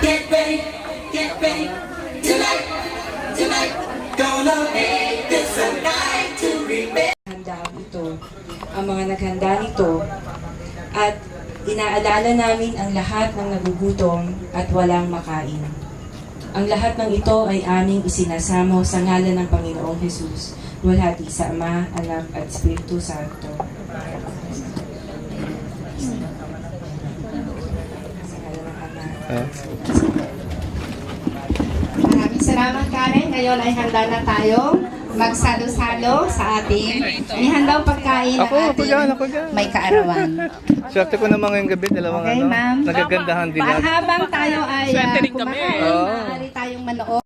Get ready, get ready. Tonight, tonight, gonna make this a night to remember. Handaan ito, ang mga naghanda nito, at inaalala namin ang lahat ng nagugutom at walang makain. Ang lahat ng ito ay aming isinasamo sa ngalan ng Panginoong Hesus, luwalhati sa Ama, Anak at Espiritu Santo. Sa ngalan ng Ama. Maraming salamat, Karen. Ngayon ay handa na tayo magsalo-salo sa ating inihandang pagkain ng Ako dyan. may kaarawan. Swerte ko naman ngayong gabi, dalawang Okay, ma'am. nagagandahan din natin. Habang tayo ay Swerte rin kami. kumakain, maaari tayong manood.